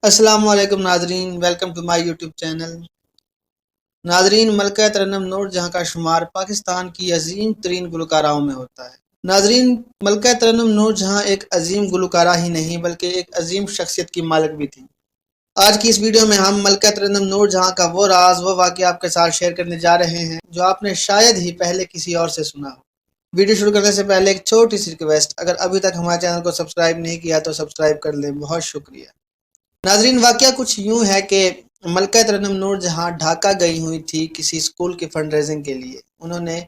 السلام علیکم ناظرین، welcome to my YouTube channel. ناظرین، ملکہ ترنم نور جہاں کا شمار پاکستان کی عظیم ترین گلوکاراؤں میں ہوتا ہے۔ ناظرین، ملکہ ترنم نور جہاں ایک عظیم گلوکارہ ہی نہیں بلکہ ایک عظیم شخصیت کی مالک بھی تھی۔ آج کی اس ویڈیو میں ہم ملکہ ترنم نور جہاں کا وہ راز، وہ واقعہ آپ کے ساتھ شیئر کرنے جا رہے ہیں جو آپ نے شاید ہی پہلے کسی اور سے سنا ہو۔ ویڈیو شروع کرنے سے پہلے ایک چھوٹی سی ریکویسٹ، اگر ابھی تک ہمارے چینل کو سبسکرائب نہیں کیا تو سبسکرائب کر لیں، بہت شکریہ۔ ناظرین، واقعہ کچھ یوں ہے کہ ملکہ ترنم نور جہاں ڈھاکہ گئی ہوئی تھی کسی اسکول کی فنڈ ریزنگ کے لیے۔ انہوں نے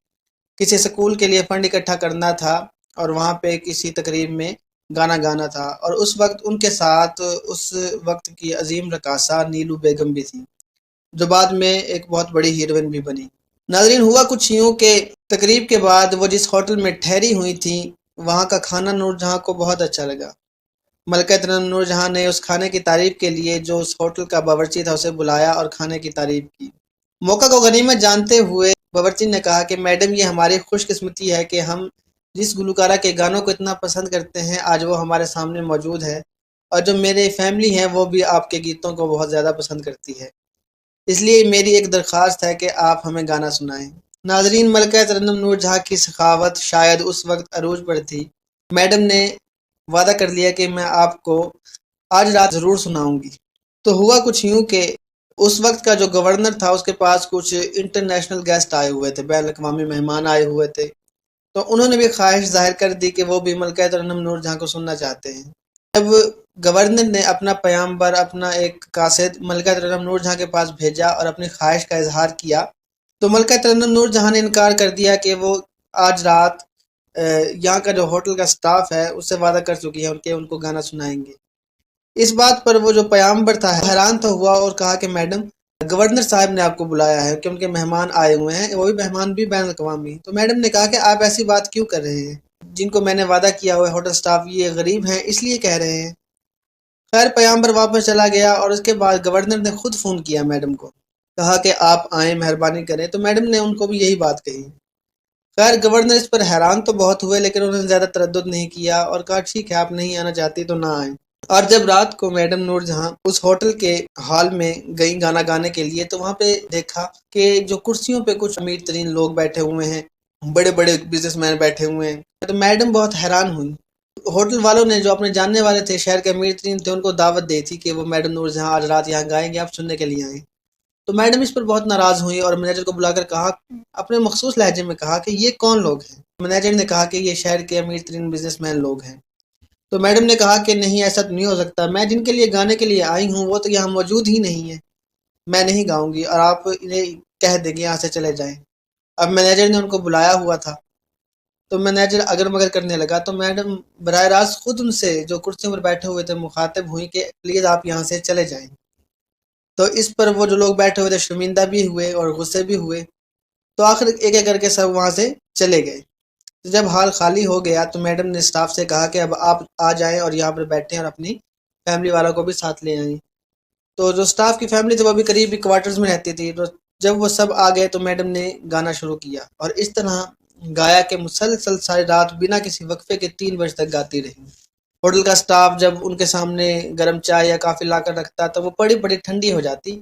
کسی اسکول کے لیے فنڈ اکٹھا کرنا تھا اور وہاں پہ کسی تقریب میں گانا گانا تھا، اور اس وقت ان کے ساتھ اس وقت کی عظیم رقاصہ نیلو بیگم بھی تھی، جو بعد میں ایک بہت بڑی ہیروئن بھی بنی۔ ناظرین، ہوا کچھ یوں کہ تقریب کے بعد وہ جس ہوٹل میں ٹھہری ہوئی تھیں وہاں کا کھانا نور جہاں کو بہت اچھا لگا۔ ملکہ ترنم نور جہاں نے اس کھانے کی تعریف کے لیے جو اس ہوٹل کا باورچی تھا اسے بلایا اور کھانے کی تعریف کی۔ موقع کو غنیمت جانتے ہوئے باورچی نے کہا کہ میڈم، یہ ہماری خوش قسمتی ہے کہ ہم جس گلوکارہ کے گانوں کو اتنا پسند کرتے ہیں آج وہ ہمارے سامنے موجود ہے، اور جو میرے فیملی ہے وہ بھی آپ کے گیتوں کو بہت زیادہ پسند کرتی ہے، اس لیے میری ایک درخواست ہے کہ آپ ہمیں گانا سنائیں۔ ناظرین، ملکہ ترنم نور جہاں کی سخاوت شاید اس وقت عروج پر تھی۔ میڈم نے وعدہ کر لیا کہ میں آپ کو آج رات ضرور سناؤں گی۔ تو ہوا کچھ یوں کہ اس وقت کا جو گورنر تھا اس کے پاس کچھ انٹرنیشنل گیسٹ آئے ہوئے تھے، بین الاقوامی مہمان آئے ہوئے تھے، تو انہوں نے بھی خواہش ظاہر کر دی کہ وہ بھی ملکہ ترنم نور جہاں کو سننا چاہتے ہیں۔ جب گورنر نے اپنا پیامبر، اپنا ایک قاصد ملکہ ترنم نور جہاں کے پاس بھیجا اور اپنی خواہش کا اظہار کیا، تو ملکہ ترنم نور جہاں نے انکار کر دیا کہ وہ آج رات یہاں کا جو ہوٹل کا سٹاف ہے اس سے وعدہ کر چکی ہے کہ ان کو گانا سنائیں گے۔ اس بات پر وہ جو پیامبر تھا حیران تو ہوا اور کہا کہ میڈم، گورنر صاحب نے آپ کو بلایا ہے کہ ان کے مہمان آئے ہوئے ہیں، وہ بھی مہمان بھی بین الاقوامی۔ تو میڈم نے کہا کہ آپ ایسی بات کیوں کر رہے ہیں، جن کو میں نے وعدہ کیا ہوا ہے ہوٹل سٹاف یہ غریب ہیں اس لیے کہہ رہے ہیں۔ خیر، پیامبر واپس چلا گیا اور اس کے بعد گورنر نے خود فون کیا میڈم کو، کہا کہ آپ آئیں، مہربانی کریں، تو میڈم نے ان کو بھی یہی بات کہی۔ خیر، گورنر اس پر حیران تو بہت ہوئے لیکن انہوں نے زیادہ تردد نہیں کیا اور کہا ٹھیک ہے، آپ نہیں آنا چاہتی تو نہ آئیں۔ اور جب رات کو میڈم نور جہاں اس ہوٹل کے ہال میں گئی گانا گانے کے لیے تو وہاں پہ دیکھا کہ جو کرسیوں پہ کچھ امیر ترین لوگ بیٹھے ہوئے ہیں، بڑے بڑے بزنس مین بیٹھے ہوئے ہیں، تو میڈم بہت حیران ہوئی۔ ہوٹل والوں نے جو اپنے جاننے والے تھے، شہر کے امیر ترین تھے، ان کو دعوت دی تھی کہ وہ میڈم نور جہاں آج رات یہاں گائیں گے، آپ سننے کے لیے آئیں۔ تو میڈم اس پر بہت ناراض ہوئی اور مینیجر کو بلا کر کہا، اپنے مخصوص لہجے میں کہا کہ یہ کون لوگ ہیں؟ مینیجر نے کہا کہ یہ شہر کے امیر ترین بزنس مین لوگ ہیں۔ تو میڈم نے کہا کہ نہیں، ایسا تو نہیں ہو سکتا، میں جن کے لیے گانے کے لیے آئی ہوں وہ تو یہاں موجود ہی نہیں ہے، میں نہیں گاؤں گی اور آپ انہیں کہہ دیں گے یہاں سے چلے جائیں۔ اب مینیجر نے ان کو بلایا ہوا تھا تو مینیجر اگر مگر کرنے لگا تو میڈم براہ راست خود ان سے جو کرسیوں پر بیٹھے ہوئے تھے مخاطب ہوئی کہ پلیز آپ یہاں سے چلے جائیں۔ تو اس پر وہ جو لوگ بیٹھے ہوئے تھے شرمندہ بھی ہوئے اور غصے بھی ہوئے، تو آخر ایک ایک کر کے سب وہاں سے چلے گئے۔ تو جب حال خالی ہو گیا تو میڈم نے اسٹاف سے کہا کہ اب آپ آ جائیں اور یہاں پر بیٹھیں اور اپنی فیملی والوں کو بھی ساتھ لے آئیں۔ تو جو اسٹاف کی فیملی تھی وہ بھی قریبی کوارٹرز میں رہتی تھی، تو جب وہ سب آ گئے تو میڈم نے گانا شروع کیا اور اس طرح گایا کہ مسلسل ساری رات بنا کسی وقفے کے 3 بجے تک گاتی رہی۔ ہوٹل کا سٹاف جب ان کے سامنے گرم چائے یا کافی لا کر رکھتا تو وہ بڑی بڑی ٹھنڈی ہو جاتی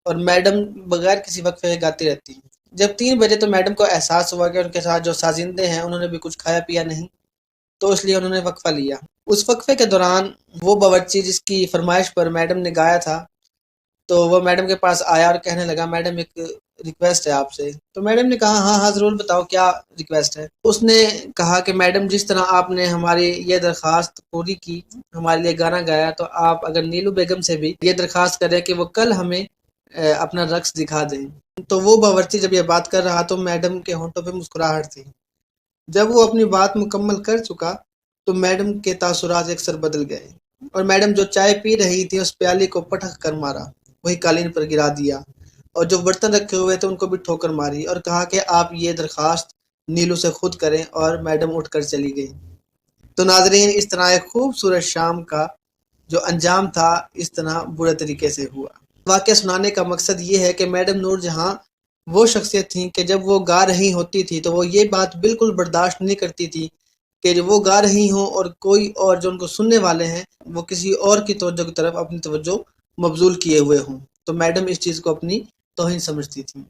اور میڈم بغیر کسی وقفے کے گاتی رہتی۔ جب 3 بجے تو میڈم کو احساس ہوا کہ ان کے ساتھ جو سازندے ہیں انہوں نے بھی کچھ کھایا پیا نہیں، تو اس لیے انہوں نے وقفہ لیا۔ اس وقفے کے دوران وہ باورچی جس کی فرمائش پر میڈم نے گایا تھا تو وہ میڈم کے پاس آیا اور کہنے لگا، میڈم ایک ریکویسٹ ہے آپ سے۔ تو میڈم نے کہا ہاں ہاں ضرور بتاؤ کیا ریکویسٹ ہے۔ اس نے کہا کہ میڈم جس طرح آپ نے ہماری یہ درخواست پوری کی، ہمارے لیے گانا گایا، تو آپ اگر نیلو بیگم سے بھی یہ درخواست کریں کہ وہ کل ہمیں اپنا رقص دکھا دیں۔ تو وہ باورچی جب یہ بات کر رہا تو میڈم کے ہونٹوں پہ مسکراہٹ تھی۔ جب وہ اپنی بات مکمل کر چکا تو میڈم کے تاثرات اکثر بدل گئے اور میڈم جو چائے پی رہی تھی اس پیالے کو پٹک کر مارا، وہی قالین پر گرا دیا، اور جو برتن رکھے ہوئے تھے ان کو بھی ٹھوکر ماری اور کہا کہ آپ یہ درخواست نیلو سے خود کریں، اور میڈم اٹھ کر چلی گئی۔ تو ناظرین، اس طرح ایک خوبصورت شام کا جو انجام تھا اس طرح برے طریقے سے ہوا۔ واقعہ سنانے کا مقصد یہ ہے کہ میڈم نور جہاں وہ شخصیت تھیں کہ جب وہ گا رہی ہوتی تھی تو وہ یہ بات بالکل برداشت نہیں کرتی تھی کہ جو وہ گا رہی ہوں اور کوئی اور جو ان کو سننے والے ہیں وہ کسی اور کی توجہ کی طرف اپنی توجہ مبذول کیے ہوئے ہوں، تو میڈم اس چیز کو اپنی توہین سمجھتی تھیں۔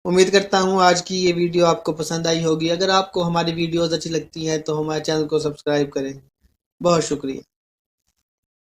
امید کرتا ہوں آج کی یہ ویڈیو آپ کو پسند آئی ہوگی۔ اگر آپ کو ہماری ویڈیوز اچھی لگتی ہیں تو ہمارے چینل کو سبسکرائب کریں۔ بہت شکریہ۔